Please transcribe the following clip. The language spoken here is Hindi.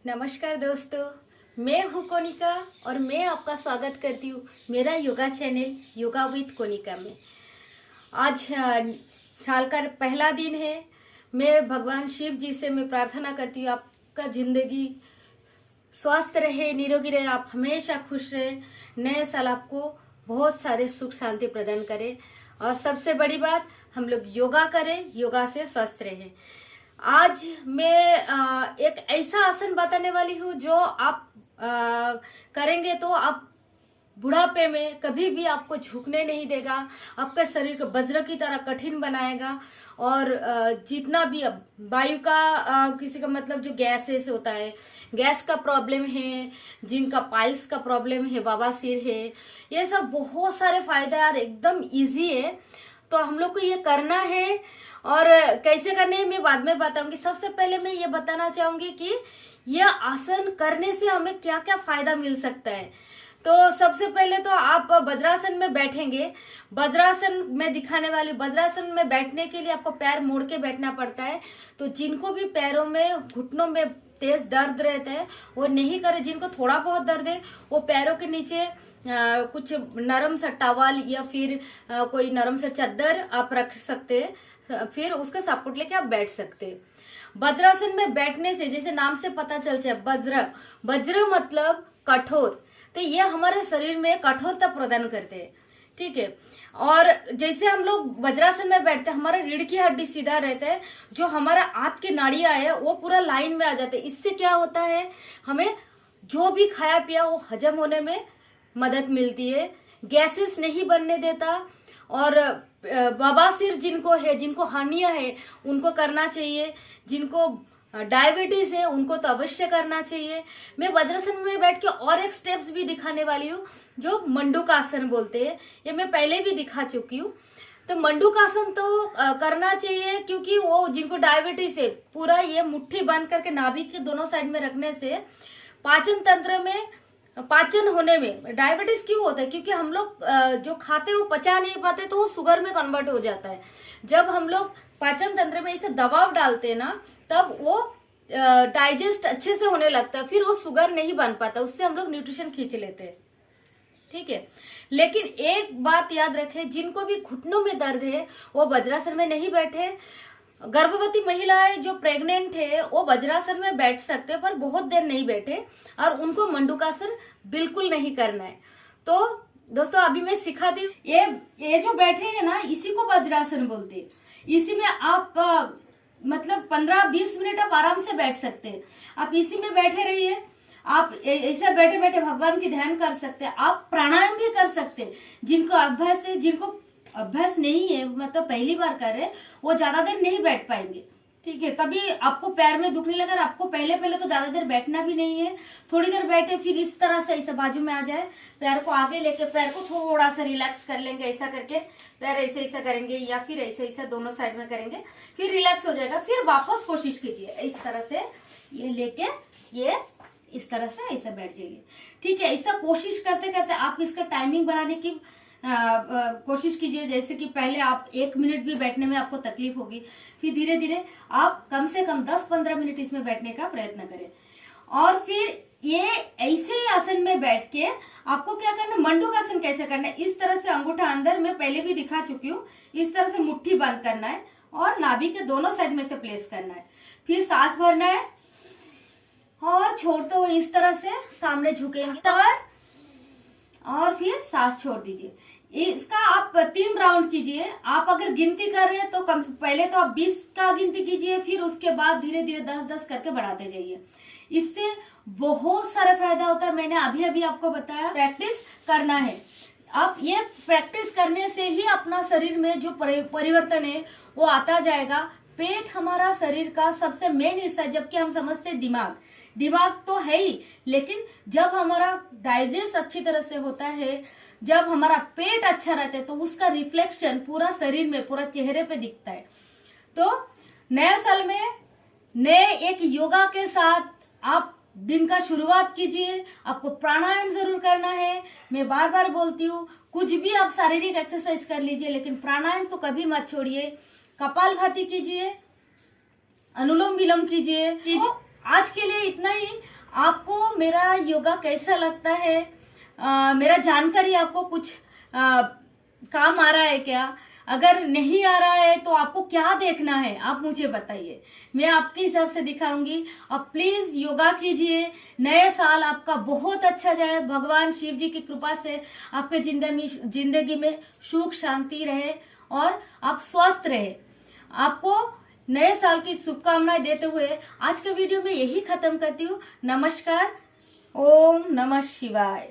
नमस्कार दोस्तों, मैं हूँ कोनिका और मैं आपका स्वागत करती हूँ मेरा yoga channel yoga with Konika में। आज साल का पहला दिन है। मैं भगवान शिव जी से मैं प्रार्थना करती हूँ आपका जिंदगी स्वस्थ रहे, निरोगी रहे, आप हमेशा खुश रहे, नए साल आपको बहुत सारे सुख शांति प्रदान करे और सबसे बड़ी बात हम लोग योगा करें, योगा से स्वस्थ रहें। आज मैं एक ऐसा आसन बताने वाली हूँ जो आप करेंगे तो आप बुढ़ापे में कभी भी आपको झुकने नहीं देगा, आपके शरीर को वज्र की तरह कठिन बनाएगा और जितना भी वायु का किसी का मतलब जो गैसेस होता है, गैस का प्रॉब्लम है, जिनका पाइल्स का प्रॉब्लम है, बवासीर है, ये सब बहुत सारे फायदे यार एकदम इजी है। तो हम लोग को ये करना है और कैसे करने हैं मैं बाद में बताऊंगी। सबसे पहले मैं ये बताना चाहूंगी कि यह आसन करने से हमें क्या क्या फायदा मिल सकता है। तो सबसे पहले तो आप वज्रासन में बैठेंगे। वज्रासन में दिखाने वाली वज्रासन में बैठने के लिए आपको पैर मोड़ के बैठना पड़ता है। तो जिनको भी पैरों में घुटनों में तेज दर्द रहता है वो नहीं करे। जिनको थोड़ा बहुत दर्द है वो पैरों के नीचे कुछ नरम सा टॉवल या फिर कोई नरम सा चादर आप रख सकते हैं, फिर उसका सपोर्ट लेके आप बैठ सकते हैं। वज्रासन में बैठने से जैसे नाम से पता चल जाए वज्र, वज्र मतलब कठोर, तो ये हमारे शरीर में कठोरता प्रदान करते हैं, ठीक है। और जैसे हम लोग वज्रासन में बैठते हैं हमारा रीढ़ की हड्डी सीधा रहता है, जो हमारा आंत की नाड़ियां है वो पूरा लाइन में आ जाते हैं। इससे क्या होता है, हमें जो भी खाया पिया वो हजम होने में मदद मिलती है, गैसेस नहीं बनने देता। और बवासीर जिनको है, जिनको हर्निया है उनको करना चाहिए, जिनको डायबिटीज है उनको तो अवश्य करना चाहिए। मैं वज्रासन में बैठ के और एक स्टेप्स भी दिखाने वाली हूँ जो मंडूकासन बोलते हैं, ये मैं पहले भी दिखा चुकी हूँ। तो मंडूकासन तो करना चाहिए क्योंकि वो जिनको डायबिटीज है पूरा ये मुट्ठी बंद करके नाभि के दोनों साइड में रखने से पाचन तंत्र में पाचन होने में डायबिटीज क्यों होता है, क्योंकि हम लोग जो खाते हैं वो पचा नहीं पाते तो वो शुगर में कन्वर्ट हो जाता है। जब हम लोग पाचन तंत्र में इसे दबाव डालते हैं ना तब वो डाइजेस्ट अच्छे से होने लगता है, फिर वो शुगर नहीं बन पाता, उससे हम लोग न्यूट्रिशन खींच लेते हैं, ठीक है। लेकिन एक बात याद रखें, जिनको भी घुटनों में दर्द है वो वज्रासन में नहीं बैठे। गर्भवती महिलाएं जो प्रेग्नेंट है वो वज्रासन में बैठ सकते हैं पर बहुत देर नहीं बैठे, और उनको मंडूकासन बिल्कुल नहीं करना है। तो दोस्तों अभी मैं सिखाती हूँ। ये जो बैठे हैं ना इसी को वज्रासन बोलते हैं। इसी में आप मतलब 15-20 मिनट आप आराम से बैठ सकते हैं। आप इसी में बैठे रहिए, आप ऐसे बैठे बैठे भगवान की ध्यान कर सकते हैं, आप प्राणायाम भी कर सकते हैं। जिनको अभ्यास है, जिनको अभ्यास नहीं है मतलब पहली बार कर रहे वो ज्यादा देर नहीं बैठ पाएंगे, ठीक है। तभी आपको पैर में दुखने लगा। आपको पहले तो ज्यादा देर बैठना भी नहीं है, थोड़ी देर बैठे फिर इस तरह से ऐसे बाजू में आ जाए, पैर को आगे लेके पैर को थोड़ा सा रिलैक्स कर लेंगे, ऐसा करके पैर ऐसे ऐसा करेंगे या फिर ऐसे ऐसा दोनों साइड में करेंगे, फिर रिलैक्स हो जाएगा। फिर वापस कोशिश कीजिए इस तरह से ये लेके ये इस तरह से ऐसा बैठ जाइए, ठीक है। ऐसा कोशिश करते करते आप इसका टाइमिंग बढ़ाने की कोशिश कीजिए। जैसे कि पहले आप 1 मिनट भी बैठने में आपको तकलीफ होगी, फिर धीरे धीरे आप कम से कम 10-15 मिनट इसमें बैठने का प्रयत्न करें। और फिर ये ऐसे ही आसन में बैठ के आपको क्या करना, मंडूकासन कैसे करना है, इस तरह से अंगूठा अंदर मैं पहले भी दिखा चुकी हूँ, इस तरह से मुट्ठी बंद करना है और नाभि के दोनों साइड में से प्लेस करना है। फिर सांस भरना है और छोड़ते हुए इस तरह से सामने झुकेंगे और फिर सांस छोड़ दीजिए। इसका आप 3 राउंड कीजिए। आप अगर गिनती कर रहे हैं तो पहले तो आप 20 का गिनती कीजिए, फिर उसके बाद धीरे धीरे 10-10 करके बढ़ाते जाइए। इससे बहुत सारा फायदा होता है। मैंने अभी अभी आपको बताया, प्रैक्टिस करना है। आप ये प्रैक्टिस करने से ही अपना शरीर में जो परिवर्तन है वो आता जाएगा। पेट हमारा शरीर का सबसे मेन हिस्सा है, जबकि हम समझते हैं दिमाग तो है ही, लेकिन जब हमारा डाइजेस्ट अच्छी तरह से होता है, जब हमारा पेट अच्छा रहता है तो उसका रिफ्लेक्शन पूरा शरीर में, पूरा चेहरे पे दिखता है। तो नए साल में नए एक योगा के साथ आप दिन का शुरुआत कीजिए। आपको प्राणायाम जरूर करना है। मैं बार बार बोलती हूँ, कुछ भी आप शारीरिक एक्सरसाइज कर लीजिए लेकिन प्राणायाम को कभी मत छोड़िए। कपाल भाती कीजिए, अनुलोम विलोम कीजिए। आज के लिए इतना ही। आपको मेरा योगा कैसा लगता है, मेरा जानकारी आपको कुछ काम आ रहा है क्या? अगर नहीं आ रहा है तो आपको क्या देखना है, आप मुझे बताइए, मैं आपके हिसाब से दिखाऊंगी। आप प्लीज योगा कीजिए, नया साल आपका बहुत अच्छा जाए, भगवान शिव जी की कृपा से आपके जिंदगी में सुख शांति रहे और आप स्वस्थ रहे। आपको नए साल की शुभकामनाएं देते हुए आज के वीडियो में यही खत्म करती हूँ। नमस्कार, ओम नमः शिवाय।